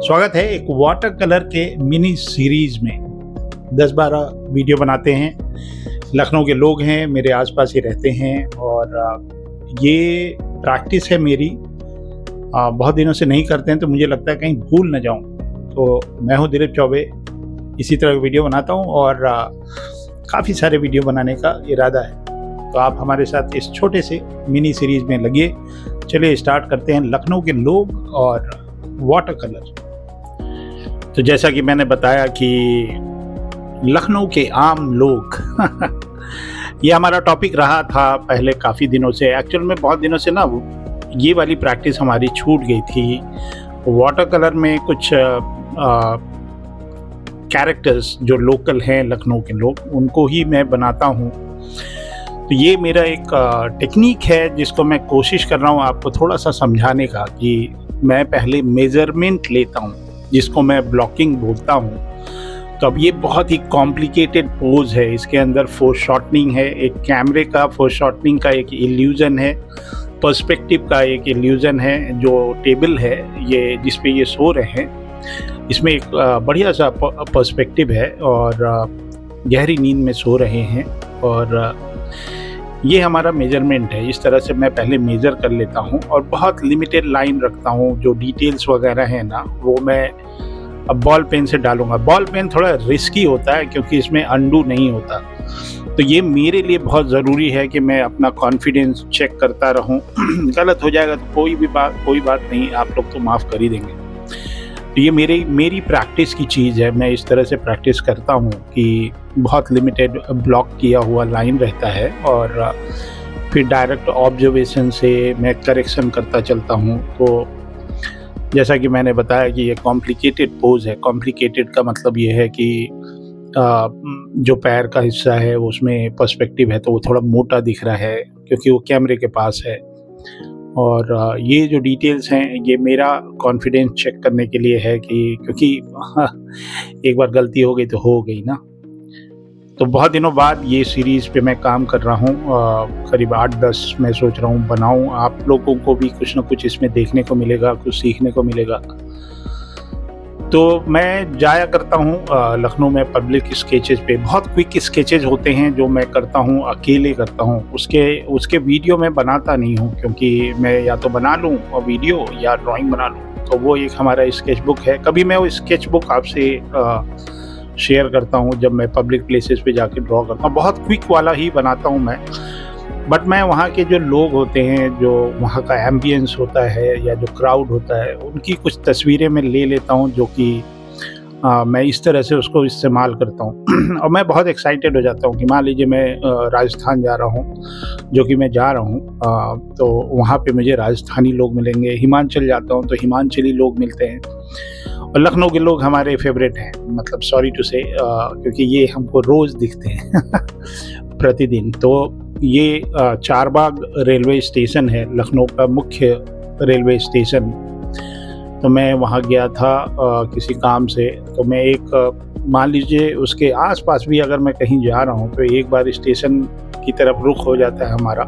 स्वागत है एक वाटर कलर के मिनी सीरीज में। 10-12 वीडियो बनाते हैं। लखनऊ के लोग हैं, मेरे आसपास ही रहते हैं और ये प्रैक्टिस है मेरी। बहुत दिनों से नहीं करते हैं तो मुझे लगता है कहीं भूल न जाऊं। तो मैं हूं दिलीप चौबे, इसी तरह की वीडियो बनाता हूं और काफ़ी सारे वीडियो बनाने का इरादा है। तो आप हमारे साथ इस छोटे से मिनी सीरीज में लगिए। चलिए स्टार्ट करते हैं। लखनऊ के लोग और वाटर कलर। तो जैसा कि मैंने बताया कि लखनऊ के आम लोग ये हमारा टॉपिक रहा था पहले काफ़ी दिनों से। एक्चुअल में बहुत दिनों से ना ये वाली प्रैक्टिस हमारी छूट गई थी। वाटर कलर में कुछ कैरेक्टर्स जो लोकल हैं लखनऊ के लोग, उनको ही मैं बनाता हूँ। तो ये मेरा एक टेक्निक है जिसको मैं कोशिश कर रहा हूँ आपको थोड़ा सा समझाने का कि मैं पहले मेज़रमेंट लेता हूँ, जिसको मैं ब्लॉकिंग बोलता हूँ। तो अब ये बहुत ही कॉम्प्लिकेटेड पोज है। इसके अंदर फोरशॉर्टनिंग है, एक कैमरे का फोरशॉर्टनिंग का एक इल्यूज़न है, पर्सपेक्टिव का एक इल्यूज़न है। जो टेबल है ये जिस पे ये सो रहे हैं, इसमें एक बढ़िया सा पर्सपेक्टिव है और गहरी नींद में सो रहे हैं। और ये हमारा मेजरमेंट है। इस तरह से मैं पहले मेज़र कर लेता हूँ और बहुत लिमिटेड लाइन रखता हूँ। जो डिटेल्स वगैरह हैं ना, वो मैं अब बॉल पेन से डालूँगा। बॉल पेन थोड़ा रिस्की होता है क्योंकि इसमें अंडू नहीं होता। तो ये मेरे लिए बहुत ज़रूरी है कि मैं अपना कॉन्फिडेंस चेक करता रहूँ। गलत हो जाएगा तो कोई बात नहीं, आप लोग तो माफ़ कर ही देंगे। तो ये मेरी प्रैक्टिस की चीज़ है। मैं इस तरह से प्रैक्टिस करता हूँ कि बहुत लिमिटेड ब्लॉक किया हुआ लाइन रहता है और फिर डायरेक्ट ऑब्जर्वेशन से मैं करेक्शन करता चलता हूँ। तो जैसा कि मैंने बताया कि ये कॉम्प्लिकेटेड पोज है। कॉम्प्लिकेटेड का मतलब ये है कि जो पैर का हिस्सा है उसमें पर्सपेक्टिव है तो वो थोड़ा मोटा दिख रहा है क्योंकि वो कैमरे के पास है। और ये जो डिटेल्स हैं ये मेरा कॉन्फिडेंस चेक करने के लिए है कि क्योंकि एक बार गलती हो गई तो हो गई ना। तो बहुत दिनों बाद ये सीरीज़ पे मैं काम कर रहा हूँ। करीब 8-10 मैं सोच रहा हूँ बनाऊँ। आप लोगों को भी कुछ ना कुछ इसमें देखने को मिलेगा, कुछ सीखने को मिलेगा। तो मैं जाया करता हूँ लखनऊ में पब्लिक स्केचेस पे। बहुत क्विक स्केचेस होते हैं जो मैं करता हूँ, अकेले करता हूँ। उसके वीडियो मैं बनाता नहीं हूँ क्योंकि मैं या तो बना लूँ और वीडियो या ड्राइंग बना लूँ। तो वो एक हमारा स्केच बुक है। कभी मैं वो स्केच बुक आपसे शेयर करता हूँ जब मैं पब्लिक प्लेसेस पे जाके ड्रॉ करता हूँ। बहुत क्विक वाला ही बनाता हूँ मैं। बट मैं वहाँ के जो लोग होते हैं, जो वहाँ का एम्बियंस होता है या जो क्राउड होता है, उनकी कुछ तस्वीरें मैं ले लेता हूँ जो कि मैं इस तरह से उसको इस्तेमाल करता हूँ। और मैं बहुत एक्साइटेड हो जाता हूँ कि मान लीजिए मैं राजस्थान जा रहा हूँ, जो कि मैं जा रहा हूँ, तो वहाँ पे मुझे राजस्थानी लोग मिलेंगे। हिमाचल जाता हूँ तो हिमाचली लोग मिलते हैं। और लखनऊ के लोग हमारे फेवरेट हैं, मतलब सॉरी टू से, क्योंकि ये हमको रोज़ दिखते हैं प्रतिदिन। तो ये चारबाग रेलवे स्टेशन है, लखनऊ का मुख्य रेलवे स्टेशन। तो मैं वहाँ गया था किसी काम से। तो मैं एक मान लीजिए उसके आसपास भी अगर मैं कहीं जा रहा हूँ तो एक बार स्टेशन की तरफ रुख हो जाता है हमारा,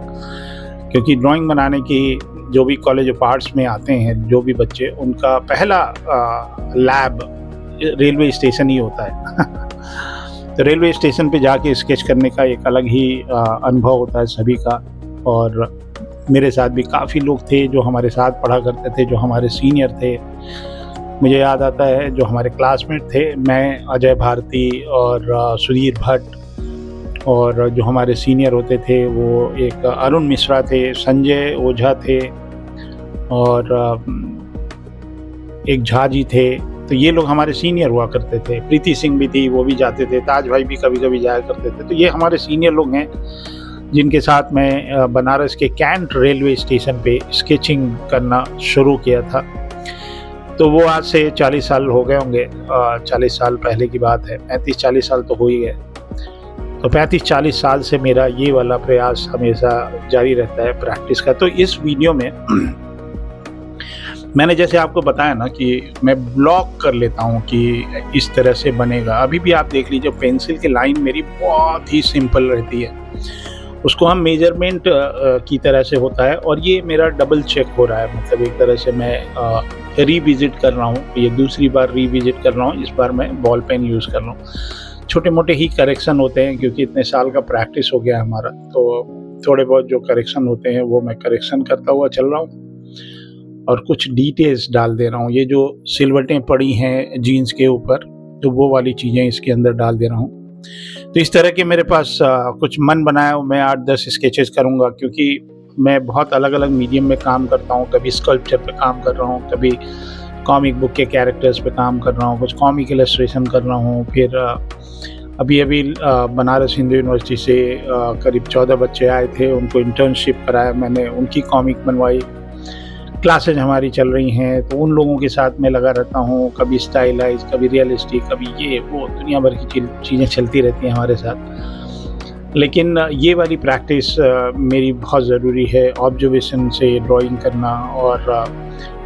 क्योंकि ड्राइंग बनाने की जो भी कॉलेज ऑफ आर्ट्स में आते हैं जो भी बच्चे, उनका पहला लैब रेलवे स्टेशन ही होता है। तो रेलवे स्टेशन पे जाके स्केच करने का एक अलग ही अनुभव होता है सभी का। और मेरे साथ भी काफ़ी लोग थे जो हमारे साथ पढ़ा करते थे, जो हमारे सीनियर थे। मुझे याद आता है जो हमारे क्लासमेट थे, मैं, अजय भारती और सुधीर भट्ट, और जो हमारे सीनियर होते थे वो एक अरुण मिश्रा थे, संजय ओझा थे और एक झा जी थे। तो ये लोग हमारे सीनियर हुआ करते थे। प्रीति सिंह भी थी, वो भी जाते थे। ताज भाई भी कभी कभी जाया करते थे। तो ये हमारे सीनियर लोग हैं जिनके साथ मैं बनारस के कैंट रेलवे स्टेशन पे स्केचिंग करना शुरू किया था। तो वो आज से 40 साल हो गए होंगे। 40 साल पहले की बात है, 35-40 साल तो हो ही गए। तो 35-40 साल से मेरा ये वाला प्रयास हमेशा जारी रहता है प्रैक्टिस का। तो इस वीडियो में मैंने जैसे आपको बताया ना कि मैं ब्लॉक कर लेता हूँ कि इस तरह से बनेगा। अभी भी आप देख लीजिए, पेंसिल की लाइन मेरी बहुत ही सिंपल रहती है। उसको हम मेजरमेंट की तरह से होता है और ये मेरा डबल चेक हो रहा है। मतलब एक तरह से मैं रीविज़िट कर रहा हूँ, ये दूसरी बार रीविज़िट कर रहा हूँ, इस बार मैं बॉल पेन यूज़ कर रहा हूँ। छोटे-मोटे ही करेक्शन होते हैं क्योंकि इतने साल का प्रैक्टिस हो गया हमारा, तो थोड़े बहुत जो करेक्शन होते हैं वो मैं करेक्शन करता हुआ चल रहा हूँ और कुछ डिटेल्स डाल दे रहा हूँ। ये जो सिलवटें पड़ी हैं जीन्स के ऊपर, तो वो वाली चीज़ें इसके अंदर डाल दे रहा हूँ। तो इस तरह के मेरे पास कुछ मन बनाया हो, मैं 8-10 स्केचेस करूँगा क्योंकि मैं बहुत अलग-अलग मीडियम में काम करता हूँ। कभी स्कल्पचर पे काम कर रहा हूँ, कभी कॉमिक बुक के कैरेक्टर्स पे काम कर रहा हूँ, कुछ कॉमिक इलस्ट्रेशन कर रहा हूँ। फिर अभी बनारस हिंदू यूनिवर्सिटी से करीब 14 बच्चे आए थे, उनको इंटर्नशिप कराया मैंने, उनकी कॉमिक बनवाई। क्लासेज हमारी चल रही हैं, तो उन लोगों के साथ मैं लगा रहता हूँ, कभी स्टाइलाइज़, कभी रियलिस्टिक, कभी ये वो दुनिया भर की चीज़ें चलती रहती हैं हमारे साथ। लेकिन ये वाली प्रैक्टिस मेरी बहुत ज़रूरी है। ऑब्जर्वेशन से ड्राइंग करना और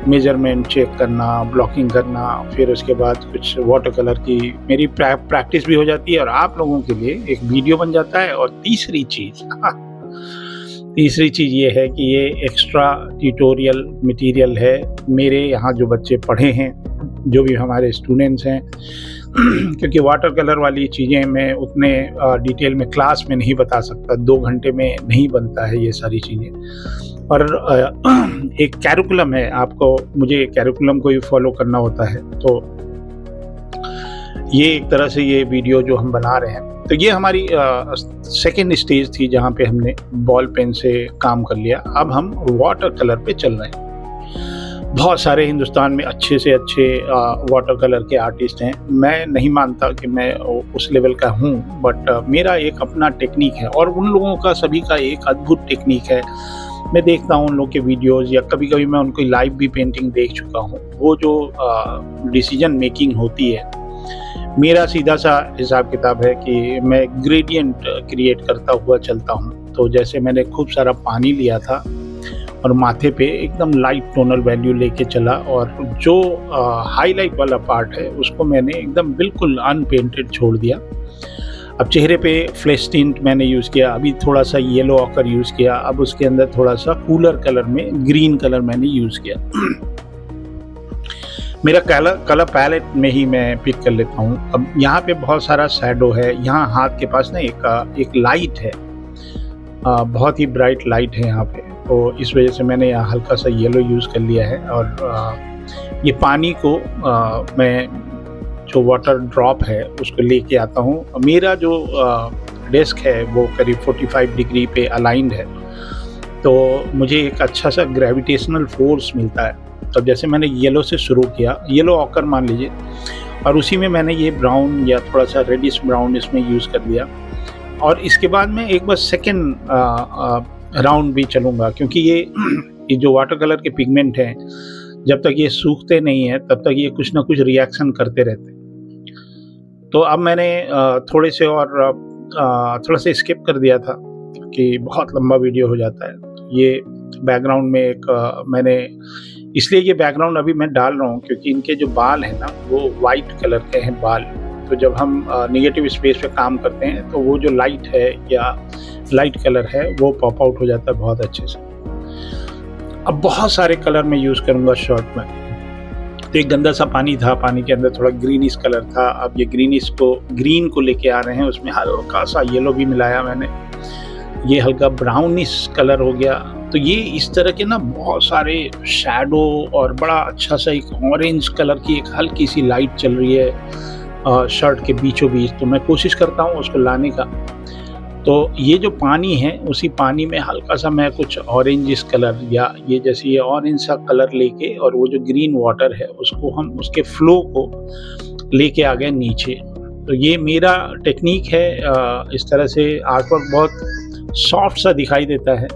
मेजरमेंट चेक करना, ब्लॉकिंग करना, फिर उसके बाद कुछ वाटर कलर की मेरी प्रैक्टिस भी हो जाती है और आप लोगों के लिए एक वीडियो बन जाता है। और तीसरी चीज़ ये है कि ये एक्स्ट्रा ट्यूटोरियल मटेरियल है। मेरे यहाँ जो बच्चे पढ़े हैं, जो भी हमारे स्टूडेंट्स हैं, क्योंकि वाटर कलर वाली चीज़ें मैं उतने डिटेल में क्लास में नहीं बता सकता, 2 घंटे में नहीं बनता है ये सारी चीज़ें। और एक कैरिकुलम है, मुझे कैरिकुलम को ही फॉलो करना होता है। तो ये एक तरह से ये वीडियो जो हम बना रहे हैं, तो ये हमारी सेकेंड स्टेज थी जहाँ पे हमने बॉल पेन से काम कर लिया। अब हम वाटर कलर पे चल रहे हैं। बहुत सारे हिंदुस्तान में अच्छे से अच्छे वाटर कलर के आर्टिस्ट हैं। मैं नहीं मानता कि मैं उस लेवल का हूँ, बट मेरा एक अपना टेक्निक है और उन लोगों का सभी का एक अद्भुत टेक्निक है। मैं देखता हूँ उन लोग के वीडियोज़ या कभी-कभी मैं उनकी लाइव भी पेंटिंग देख चुका हूँ। वो जो डिसीजन मेकिंग होती है, मेरा सीधा सा हिसाब किताब है कि मैं ग्रेडियंट क्रिएट करता हुआ चलता हूँ। तो जैसे मैंने खूब सारा पानी लिया था और माथे पे एकदम लाइट टोनल वैल्यू लेके चला और जो हाईलाइट वाला पार्ट है उसको मैंने एकदम बिल्कुल अनपेंटेड छोड़ दिया। अब चेहरे पे फ्लैश टिंट मैंने यूज़ किया, अभी थोड़ा सा येलो ऑकर यूज़ किया, अब उसके अंदर थोड़ा सा कूलर कलर में ग्रीन कलर मैंने यूज़ किया। मेरा कलर पैलेट में ही मैं पिक कर लेता हूँ। अब यहाँ पे बहुत सारा शैडो है, यहाँ हाथ के पास ना एक लाइट है, बहुत ही ब्राइट लाइट है यहाँ पे, तो इस वजह से मैंने यहाँ हल्का सा येलो यूज़ कर लिया है। और ये पानी को मैं जो वाटर ड्रॉप है उसको लेके आता हूँ। मेरा जो डेस्क है वो करीब 45 डिग्री पे अलाइंड है, तो मुझे एक अच्छा सा ग्रेविटेशनल फोर्स मिलता है। तो जैसे मैंने येलो से शुरू किया, येलो ऑकर मान लीजिए, और उसी में मैंने ये ब्राउन या थोड़ा सा रेडिश ब्राउन इसमें यूज़ कर दिया। और इसके बाद मैं एक बार सेकेंड राउंड भी चलूँगा, क्योंकि ये जो वाटर कलर के पिगमेंट हैं, जब तक ये सूखते नहीं हैं तब तक ये कुछ ना कुछ रिएक्शन करते रहते हैं। तो अब मैंने थोड़े से और थोड़ा सा स्किप कर दिया था कि बहुत लंबा वीडियो हो जाता है। तो ये बैकग्राउंड में मैंने इसलिए ये बैकग्राउंड अभी मैं डाल रहा हूँ क्योंकि इनके जो बाल हैं ना वो वाइट कलर के हैं बाल। तो जब हम नेगेटिव स्पेस पे काम करते हैं तो वो जो लाइट है या लाइट कलर है वो पॉप आउट हो जाता है बहुत अच्छे से। अब बहुत सारे कलर मैं यूज़ करूँगा शर्ट में। तो एक गंदा सा पानी था, पानी के अंदर थोड़ा ग्रीनिश कलर था। अब ये ग्रीन को लेके आ रहे हैं, उसमें हल्का सा येलो भी मिलाया मैंने, ये हल्का ब्राउनिश कलर हो गया। तो ये इस तरह के ना बहुत सारे शैडो और बड़ा अच्छा सा एक ऑरेंज कलर की एक हल्की सी लाइट चल रही है शर्ट के बीचों बीच। तो मैं कोशिश करता हूँ उसको लाने का। तो ये जो पानी है उसी पानी में हल्का सा मैं कुछ ऑरेंजिश कलर या ये जैसे ये ऑरेंज सा कलर लेके और वो जो ग्रीन वाटर है उसको हम उसके फ्लो को लेके आ गए नीचे। तो ये मेरा टेक्निक है। इस तरह से आर्टवर्क बहुत सॉफ्ट सा दिखाई देता है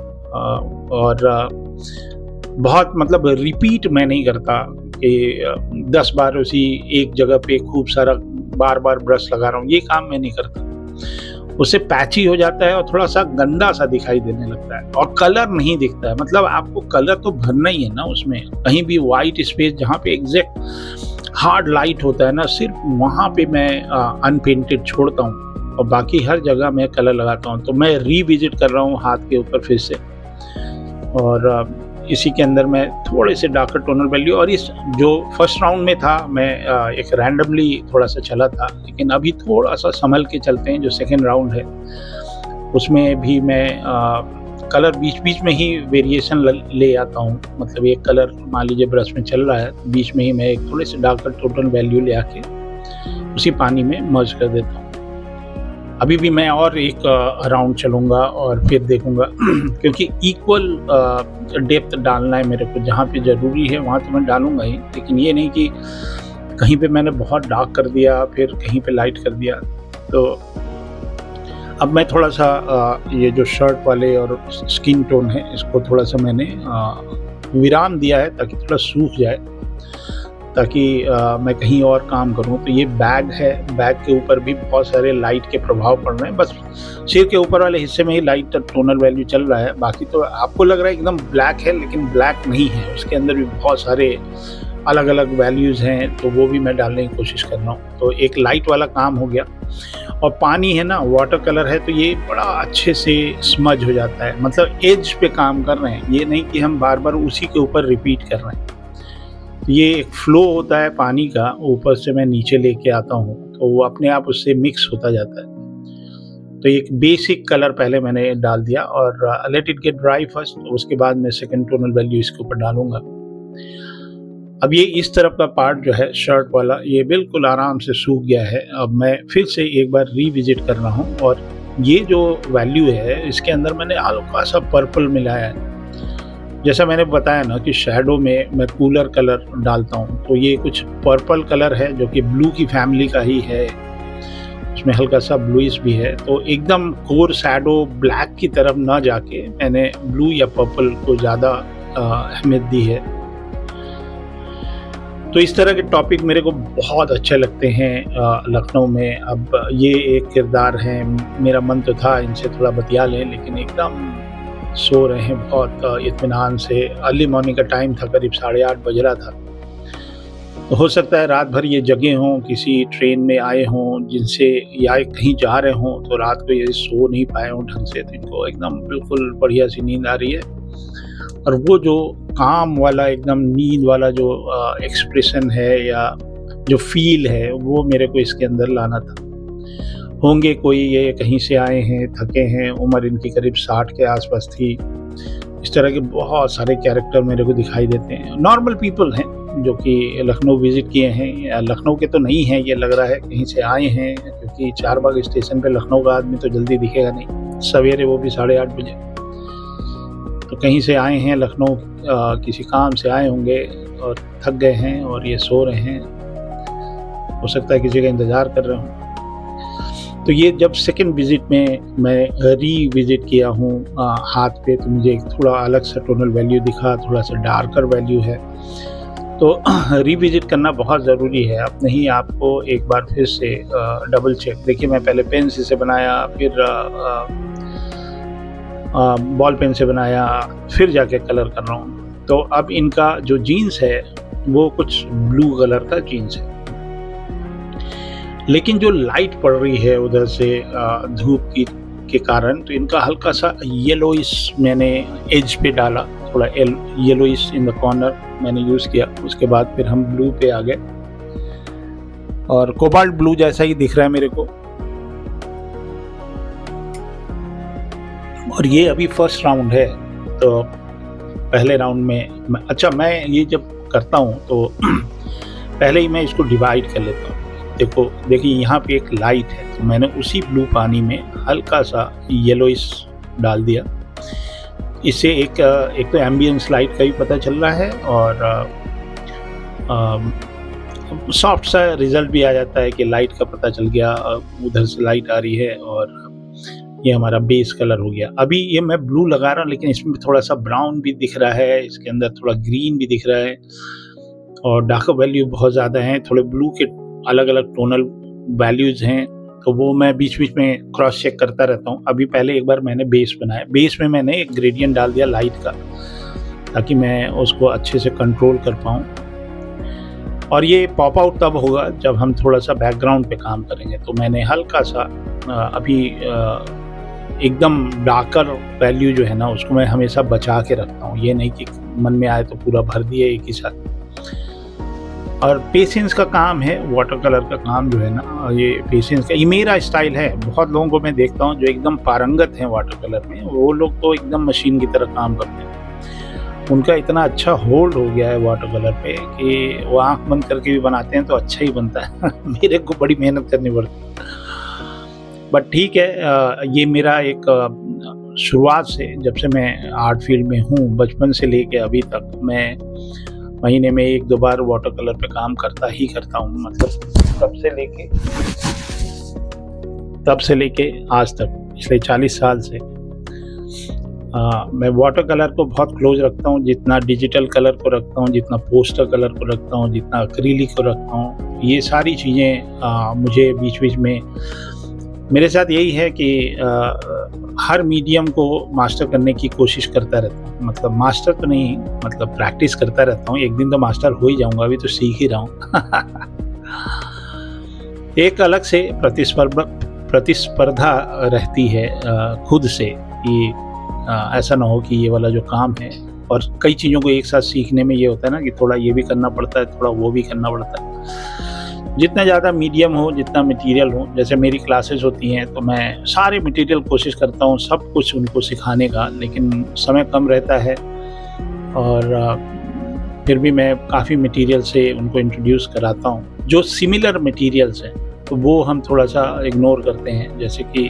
और बहुत मतलब रिपीट मैं नहीं करता कि 10 बार उसी एक जगह पे खूब सारा बार बार ब्रश लगा रहा हूँ, ये काम मैं नहीं करता। उससे पैची हो जाता है और थोड़ा सा गंदा सा दिखाई देने लगता है और कलर नहीं दिखता है। मतलब आपको कलर तो भरना ही है ना उसमें, कहीं भी वाइट स्पेस जहाँ पे एग्जैक्ट हार्ड लाइट होता है ना, सिर्फ वहाँ पे मैं अनपेंटेड छोड़ता हूँ और बाकी हर जगह मैं कलर लगाता हूँ। तो मैं रीविजिट कर रहा हूँ हाथ के ऊपर फिर से। और इसी के अंदर मैं थोड़े से डार्कर टोनल वैल्यू, और इस जो फर्स्ट राउंड में था मैं एक रैंडमली थोड़ा सा चला था, लेकिन अभी थोड़ा सा संभल के चलते हैं। जो सेकेंड राउंड है उसमें भी मैं कलर बीच बीच में ही वेरिएशन ले आता हूँ। मतलब एक कलर मान लीजिए ब्रश में चल रहा है, बीच में ही मैं एक थोड़े से डार्कर टोटल वैल्यू ले आके उसी पानी में मर्ज कर देता हूँ। अभी भी मैं और एक राउंड चलूँगा और फिर देखूँगा क्योंकि इक्वल डेप्थ डालना है मेरे को, जहाँ पे ज़रूरी है वहाँ तो मैं डालूँगा ही, लेकिन ये नहीं कि कहीं पे मैंने बहुत डार्क कर दिया फिर कहीं पे लाइट कर दिया। तो अब मैं थोड़ा सा ये जो शर्ट वाले और स्किन टोन है इसको थोड़ा सा मैंने विराम दिया है ताकि थोड़ा सूख जाए, ताकि मैं कहीं और काम करूं। तो ये बैग है, बैग के ऊपर भी बहुत सारे लाइट के प्रभाव पड़ रहे हैं। बस सिर के ऊपर वाले हिस्से में ही लाइट टोनल वैल्यू चल रहा है, बाकी तो आपको लग रहा है एकदम ब्लैक है, लेकिन ब्लैक नहीं है, उसके अंदर भी बहुत सारे अलग अलग वैल्यूज़ हैं, तो वो भी मैं डालने की कोशिश कर रहा हूँ। तो एक लाइट वाला काम हो गया। और पानी है ना, वाटर कलर है, तो ये बड़ा अच्छे से स्मज हो जाता है। मतलब एज पे काम कर रहे हैं, ये नहीं कि हम बार बार उसी के ऊपर रिपीट कर रहे हैं। तो ये एक फ्लो होता है पानी का, ऊपर से मैं नीचे लेके आता हूँ तो वो अपने आप उससे मिक्स होता जाता है। तो एक बेसिक कलर पहले मैंने डाल दिया और let it get dry first, तो उसके बाद मैं सेकेंड टोनल वैल्यू इसके ऊपर डालूंगा। अब ये इस तरफ का पार्ट जो है शर्ट वाला, ये बिल्कुल आराम से सूख गया है। अब मैं फिर से एक बार रिविजिट कर रहा हूँ और ये जो वैल्यू है इसके अंदर मैंने हल्का सा पर्पल मिलाया है। जैसा मैंने बताया ना कि शैडो में मैं कूलर कलर डालता हूँ, तो ये कुछ पर्पल कलर है जो कि ब्लू की फैमिली का ही है, उसमें हल्का सा ब्लूइश भी है। तो एकदम कोर शैडो ब्लैक की तरफ ना जाके मैंने ब्लू या पर्पल को ज़्यादा अहमियत दी है। तो इस तरह के टॉपिक मेरे को बहुत अच्छे लगते हैं लखनऊ में। अब ये एक किरदार हैं, मेरा मन तो था इनसे थोड़ा बतिया लें, लेकिन एकदम सो रहे हैं बहुत इत्मीनान से। अर्ली मॉर्निंग का टाइम था, करीब 8:30 बज रहा था। तो हो सकता है रात भर ये जगे हों, किसी ट्रेन में आए हों जिनसे, या कहीं जा रहे हों, तो रात को ये सो नहीं पाए हों ढंग से, तो इनको एकदम बिल्कुल बढ़िया सी नींद आ रही है। और वो जो काम वाला एकदम नींद वाला जो एक्सप्रेशन है या जो फील है, वो मेरे को इसके अंदर लाना था। होंगे कोई ये कहीं से आए हैं, थके हैं, उम्र इनकी करीब 60 के आसपास थी। इस तरह के बहुत सारे कैरेक्टर मेरे को दिखाई देते हैं। नॉर्मल पीपल हैं जो कि लखनऊ विज़िट किए हैं, या लखनऊ के तो नहीं हैं, ये लग रहा है कहीं से आए हैं, क्योंकि चारबाग स्टेशन पे लखनऊ का आदमी तो जल्दी दिखेगा नहीं सवेरे, वो भी 8:30 बजे। तो कहीं से आए हैं लखनऊ, किसी काम से आए होंगे और थक गए हैं और ये सो रहे हैं। हो सकता है किसी का इंतज़ार कर रहे हों। तो ये जब सेकंड विज़िट में मैं रीविज़िट किया हूँ हाथ पे, तो मुझे एक थोड़ा अलग सा टोनल वैल्यू दिखा, थोड़ा सा डार्कर वैल्यू है। तो रीविज़िट करना बहुत ज़रूरी है। अब नहीं, आपको एक बार फिर से डबल चेक। देखिए, मैं पहले पेन से बनाया, फिर बॉल पेन से बनाया, फिर जाके कलर कर रहा हूँ। तो अब इनका जो जीन्स है वो कुछ ब्लू कलर का जीन्स है, लेकिन जो लाइट पड़ रही है उधर से धूप के कारण, तो इनका हल्का सा येलोइश मैंने एज पे डाला, थोड़ा येलोइश इन द कॉर्नर मैंने यूज़ किया। उसके बाद फिर हम ब्लू पे आ गए और कोबाल्ट ब्लू जैसा ही दिख रहा है मेरे को। और ये अभी फर्स्ट राउंड है, तो पहले राउंड में मैं ये जब करता हूँ तो पहले ही मैं इसको डिवाइड कर लेता हूँ। देखिए यहाँ पे एक लाइट है, तो मैंने उसी ब्लू पानी में हल्का सा येलोइश डाल दिया। इससे एक तो एम्बियंस लाइट का भी पता चल रहा है और सॉफ्ट सा रिजल्ट भी आ जाता है कि लाइट का पता चल गया, उधर से लाइट आ रही है और ये हमारा बेस कलर हो गया। अभी ये मैं ब्लू लगा रहा हूँ, लेकिन इसमें थोड़ा सा ब्राउन भी दिख रहा है, इसके अंदर थोड़ा ग्रीन भी दिख रहा है और डार्क वैल्यू बहुत ज़्यादा हैं। थोड़े ब्लू के अलग अलग टोनल वैल्यूज़ हैं, तो वो मैं बीच बीच में क्रॉस चेक करता रहता हूँ। अभी पहले एक बार मैंने बेस बनाया, बेस में मैंने एक ग्रेडियंट डाल दिया लाइट का, ताकि मैं उसको अच्छे से कंट्रोल कर पाऊँ। और ये पॉप आउट तब होगा जब हम थोड़ा सा बैकग्राउंड पे काम करेंगे। तो मैंने हल्का सा अभी एकदम डार्कर वैल्यू जो है ना उसको मैं हमेशा बचा के रखता हूँ। ये नहीं कि मन में आए तो पूरा भर दिए एक ही साथ। और पेशेंस का काम है, वाटर कलर का काम जो है ना, ये पेशेंस का, ये मेरा स्टाइल है। बहुत लोगों को मैं देखता हूँ जो एकदम पारंगत हैं वाटर कलर में, वो लोग तो एकदम मशीन की तरह काम करते हैं। उनका इतना अच्छा होल्ड हो गया है वाटर कलर पे कि वो आँख बंद करके भी बनाते हैं तो अच्छा ही बनता है। मेरे को बड़ी मेहनत करनी पड़ती है, बट ठीक है। ये मेरा एक शुरुआत से, जब से मैं आर्ट फील्ड में हूँ, बचपन से लेके अभी तक मैं महीने में 1-2 बार वाटर कलर पे काम करता ही करता हूँ। मतलब तब से लेके आज तक, पिछले 40 साल से मैं वाटर कलर को बहुत क्लोज रखता हूँ। जितना डिजिटल कलर को रखता हूँ, जितना पोस्टर कलर को रखता हूँ, जितना एक्रिलिक को रखता हूँ, ये सारी चीज़ें मुझे बीच बीच में, मेरे साथ यही है कि हर मीडियम को मास्टर करने की कोशिश करता रहता हूँ। मतलब मास्टर तो नहीं, मतलब प्रैक्टिस करता रहता हूँ। एक दिन तो मास्टर हो ही जाऊँगा, अभी तो सीख ही रहा हूँ। एक अलग से प्रतिस्पर्धा रहती है खुद से कि ऐसा ना हो कि ये वाला जो काम है, और कई चीज़ों को एक साथ सीखने में ये होता है ना कि थोड़ा ये भी करना पड़ता है, थोड़ा वो भी करना पड़ता है। जितना ज़्यादा मीडियम हो, जितना मटेरियल हो, जैसे मेरी क्लासेस होती हैं तो मैं सारे मटेरियल कोशिश करता हूँ सब कुछ उनको सिखाने का, लेकिन समय कम रहता है और फिर भी मैं काफ़ी मटेरियल से उनको इंट्रोड्यूस कराता हूँ। जो सिमिलर मटेरियल्स हैं तो वो हम थोड़ा सा इग्नोर करते हैं, जैसे कि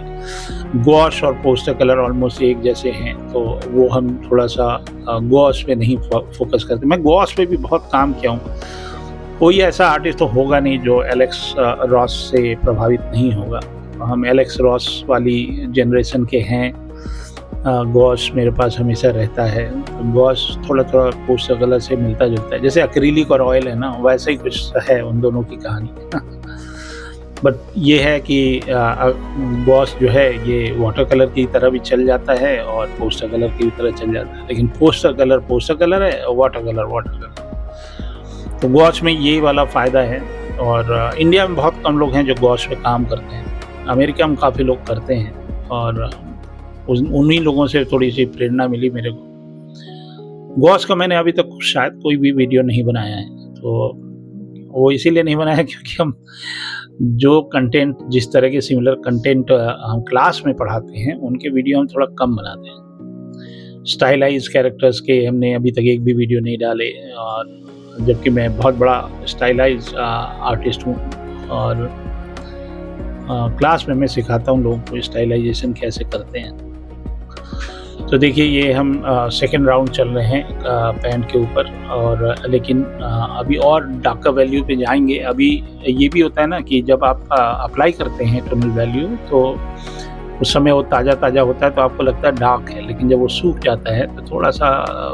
गॉश और पोस्टर कलर ऑलमोस्ट एक जैसे हैं, तो वो हम थोड़ा सा गॉश पे नहीं फोकस करते। मैं गॉश पे भी बहुत काम किया हूँ। कोई ऐसा आर्टिस्ट तो होगा नहीं जो एलेक्स रॉस से प्रभावित नहीं होगा। हम एलेक्स रॉस वाली जनरेशन के हैं। गॉश मेरे पास हमेशा रहता है। गॉश थोड़ा थोड़ा पोस्टर कलर से मिलता जुलता है, जैसे एक्रिलिक और ऑयल है ना, वैसा ही कुछ है उन दोनों की कहानी। बट ये है कि गॉश जो है ये वाटर कलर की तरह भी चल जाता है और पोस्टर कलर की तरह चल जाता है, लेकिन पोस्टर कलर है और वाटर कलर। तो गॉश में ये वाला फ़ायदा है। और इंडिया में बहुत कम लोग हैं जो गॉश पे काम करते हैं। अमेरिका में काफ़ी लोग करते हैं और उन्हीं लोगों से थोड़ी सी प्रेरणा मिली मेरे को। गॉश का मैंने अभी तक शायद कोई भी वीडियो नहीं बनाया है, तो वो इसीलिए नहीं बनाया क्योंकि हम जो कंटेंट, जिस तरह के सिमिलर कंटेंट हम क्लास में पढ़ाते हैं, उनके वीडियो हम थोड़ा कम बनाते हैं। स्टाइलाइज कैरेक्टर्स के हमने अभी तक एक भी वीडियो नहीं डाले, और जबकि मैं बहुत बड़ा स्टाइलाइज आर्टिस्ट हूँ और क्लास में मैं सिखाता हूँ लोगों को स्टाइलाइजेशन कैसे करते हैं। तो देखिए ये हम सेकेंड राउंड चल रहे हैं पैंट के ऊपर, और लेकिन अभी और डार्कर वैल्यू पे जाएंगे। अभी ये भी होता है ना कि जब आप अप्लाई करते हैं टोनल वैल्यू, तो उस समय वो ताज़ा होता है तो आपको लगता है डार्क है, लेकिन जब वो सूख जाता है तो थोड़ा सा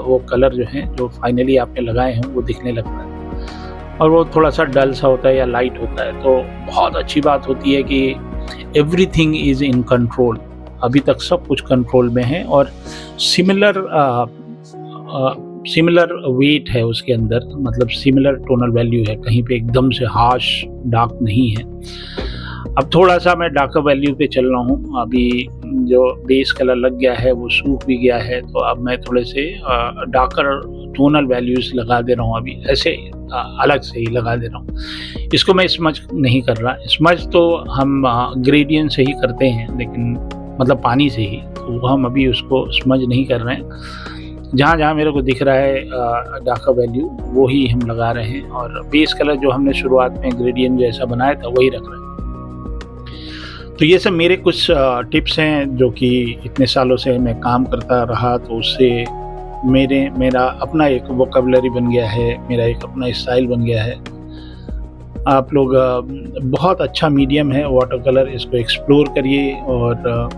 वो कलर जो है, जो फाइनली आपने लगाए हैं, वो दिखने लगता है और वो थोड़ा सा डल सा होता है या लाइट होता है। तो बहुत अच्छी बात होती है कि एवरीथिंग इज़ इन कंट्रोल। अभी तक सब कुछ कंट्रोल में है और सिमिलर वेट है उसके अंदर, मतलब सिमिलर टोनल वैल्यू है, कहीं पे एकदम से हार्श डार्क नहीं है। अब थोड़ा सा मैं डार्कर वैल्यू पे चल रहा हूँ। अभी जो बेस कलर लग गया है वो सूख भी गया है, तो अब मैं थोड़े से डार्कर टोनल वैल्यूज लगा दे रहा हूँ। अभी ऐसे अलग से ही लगा दे रहा हूँ। इसको मैं स्मज नहीं कर रहा। स्मज तो हम ग्रेडियंट से ही करते हैं, लेकिन मतलब पानी से ही, तो हम अभी उसको स्मज नहीं कर रहे हैं। जहाँ जहाँ मेरे को दिख रहा है डार्कर वैल्यू, वो ही हम लगा रहे हैं, और बेस कलर जो हमने शुरुआत में ग्रेडियंट जैसा बनाया था वही रख रहे हैं। तो ये सब मेरे कुछ टिप्स हैं जो कि इतने सालों से मैं काम करता रहा, तो उससे मेरा अपना एक वोकैबुलरी बन गया है, मेरा एक अपना स्टाइल बन गया है। आप लोग बहुत अच्छा मीडियम है वाटर कलर, इसको एक्सप्लोर करिए। और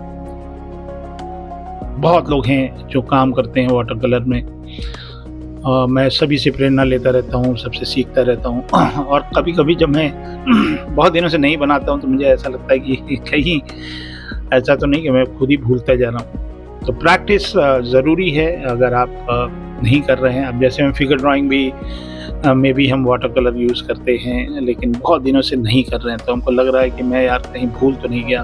बहुत लोग हैं जो काम करते हैं वाटर कलर में। मैं सभी से प्रेरणा लेता रहता हूँ, सबसे सीखता रहता हूँ। और कभी कभी जब मैं बहुत दिनों से नहीं बनाता हूँ तो मुझे ऐसा लगता है कि कहीं ऐसा तो नहीं कि मैं खुद ही भूलता जा रहा हूँ। तो प्रैक्टिस ज़रूरी है अगर आप नहीं कर रहे हैं। अब जैसे मैं फिगर ड्राइंग में भी हम वाटर कलर यूज़ करते हैं, लेकिन बहुत दिनों से नहीं कर रहे हैं, तो हमको लग रहा है कि मैं यार कहीं भूल तो नहीं गया।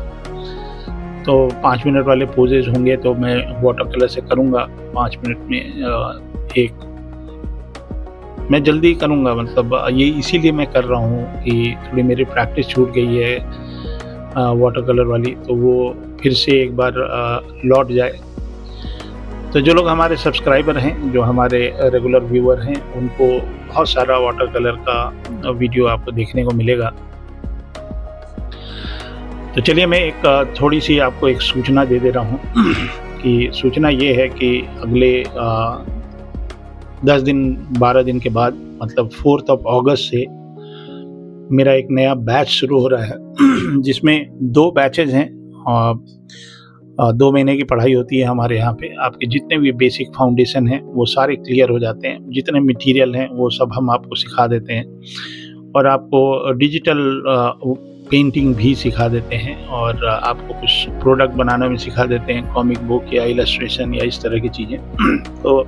तो 5 मिनट वाले पोजेज होंगे तो मैं वाटर कलर से करूँगा 5 मिनट में एक मैं जल्दी करूँगा, मतलब ये इसीलिए मैं कर रहा हूँ कि थोड़ी मेरी प्रैक्टिस छूट गई है वाटर कलर वाली, तो वो फिर से एक बार लौट जाए। तो जो लोग हमारे सब्सक्राइबर हैं, जो हमारे रेगुलर व्यूअर हैं, उनको बहुत सारा वाटर कलर का वीडियो आपको देखने को मिलेगा। तो चलिए मैं एक थोड़ी सी आपको एक सूचना दे रहा हूँ कि सूचना ये है कि अगले 10 दिन 12 दिन के बाद, मतलब 4 अगस्त से मेरा एक नया बैच शुरू हो रहा है जिसमें 2 बैचेज हैं। 2 महीने की पढ़ाई होती है हमारे यहाँ पे। आपके जितने भी बेसिक फाउंडेशन हैं वो सारे क्लियर हो जाते हैं, जितने मटेरियल हैं वो सब हम आपको सिखा देते हैं और आपको डिजिटल पेंटिंग भी सिखा देते हैं और आपको कुछ प्रोडक्ट बनाना भी सिखा देते हैं, कॉमिक बुक या इलस्ट्रेशन या इस तरह की चीज़ें। तो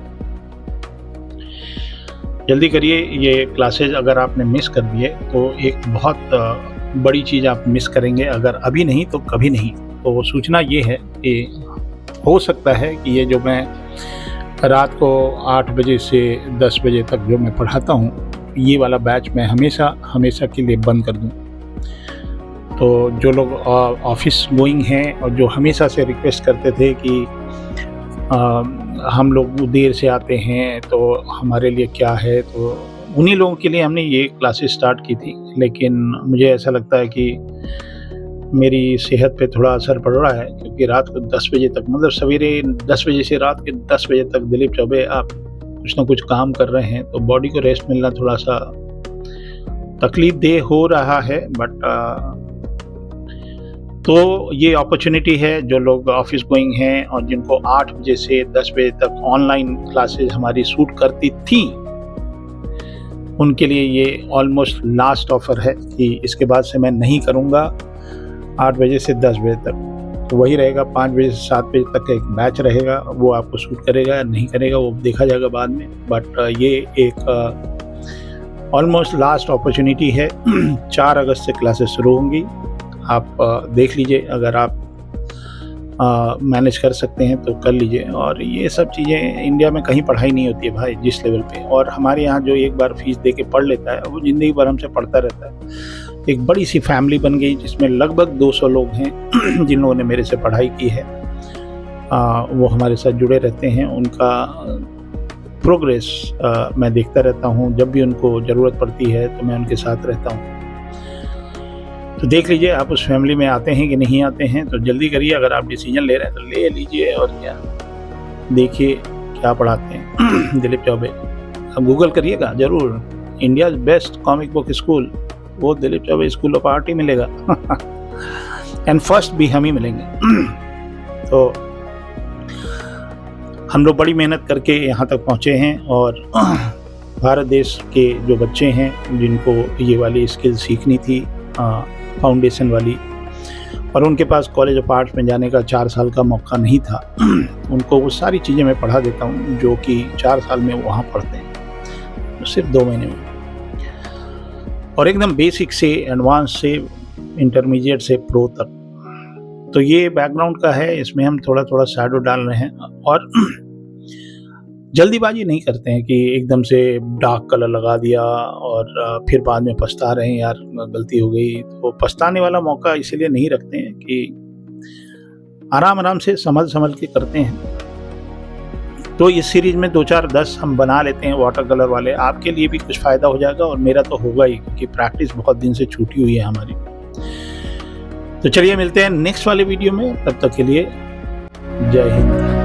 जल्दी करिए, ये क्लासेज अगर आपने मिस कर दिए तो एक बहुत बड़ी चीज़ आप मिस करेंगे, अगर अभी नहीं तो कभी नहीं। तो सूचना ये है कि हो सकता है कि ये जो मैं रात को 8 बजे से 10 बजे तक जो मैं पढ़ाता हूँ, ये वाला बैच मैं हमेशा के लिए बंद कर दूँ। तो जो लोग ऑफिस गोइंग हैं और जो हमेशा से रिक्वेस्ट करते थे कि हम लोग देर से आते हैं तो हमारे लिए क्या है, तो उन्हीं लोगों के लिए हमने ये क्लासेस स्टार्ट की थी। लेकिन मुझे ऐसा लगता है कि मेरी सेहत पे थोड़ा असर पड़ रहा है, क्योंकि रात को 10 बजे तक, मतलब सवेरे 10 बजे से रात के 10 बजे तक दिलीप चौबे आप कुछ ना कुछ काम कर रहे हैं, तो बॉडी को रेस्ट मिलना थोड़ा सा तकलीफ दे हो रहा है। बट तो ये अपॉर्चुनिटी है, जो लोग ऑफिस गोइंग हैं और जिनको 8 बजे से 10 बजे तक ऑनलाइन क्लासेस हमारी शूट करती थी, उनके लिए ये ऑलमोस्ट लास्ट ऑफर है कि इसके बाद से मैं नहीं करूँगा 8 बजे से 10 बजे तक। तो वही रहेगा, 5 बजे से 7 बजे तक एक बैच रहेगा, वो आपको शूट करेगा या नहीं करेगा वो देखा जाएगा बाद में। बट ये एक ऑलमोस्ट लास्ट अपॉर्चुनिटी है। 4 अगस्त से क्लासेस शुरू होंगी, आप देख लीजिए, अगर आप मैनेज कर सकते हैं तो कर लीजिए। और ये सब चीज़ें इंडिया में कहीं पढ़ाई नहीं होती है भाई जिस लेवल पे, और हमारे यहाँ जो एक बार फीस दे के पढ़ लेता है वो ज़िंदगी भर हमसे पढ़ता रहता है। एक बड़ी सी फैमिली बन गई जिसमें लगभग 200 लोग हैं जिन लोगों ने मेरे से पढ़ाई की है। वो हमारे साथ जुड़े रहते हैं, उनका प्रोग्रेस मैं देखता रहता हूँ। जब भी उनको ज़रूरत पड़ती है तो मैं उनके साथ रहता हूँ। तो देख लीजिए आप उस फैमिली में आते हैं कि नहीं आते हैं, तो जल्दी करिए। अगर आप डिसीजन ले रहे हैं तो ले लीजिए, और क्या, देखिए क्या पढ़ाते हैं दिलीप चौबे। आप गूगल करिएगा ज़रूर, India best comic book school, वो Dilip Choubey school of art ही मिलेगा एंड फर्स्ट भी हम ही मिलेंगे। तो हम लोग बड़ी मेहनत करके यहाँ तक पहुँचे हैं, और भारत देश के जो बच्चे हैं जिनको ये वाली स्किल सीखनी थी फाउंडेशन वाली, और उनके पास कॉलेज ऑफ आर्ट्स में जाने का 4 साल का मौका नहीं था, उनको वो सारी चीज़ें मैं पढ़ा देता हूँ जो कि 4 साल में वहाँ पढ़ते हैं, तो सिर्फ 2 महीने में, और एकदम बेसिक से एडवांस से इंटरमीडिएट से प्रो तक। तो ये बैकग्राउंड का है, इसमें हम थोड़ा थोड़ा शैडो डाल रहे हैं, और जल्दीबाजी नहीं करते हैं कि एकदम से डार्क कलर लगा दिया और फिर बाद में पछता रहे हैं यार गलती हो गई। तो पछताने वाला मौका इसीलिए नहीं रखते हैं कि आराम आराम से संभल के करते हैं। तो इस सीरीज में 2 4 10 हम बना लेते हैं वाटर कलर वाले, आपके लिए भी कुछ फ़ायदा हो जाएगा और मेरा तो होगा ही, क्योंकि प्रैक्टिस बहुत दिन से छूटी हुई है हमारी। तो चलिए मिलते हैं नेक्स्ट वाले वीडियो में, तब तक के लिए जय हिंद।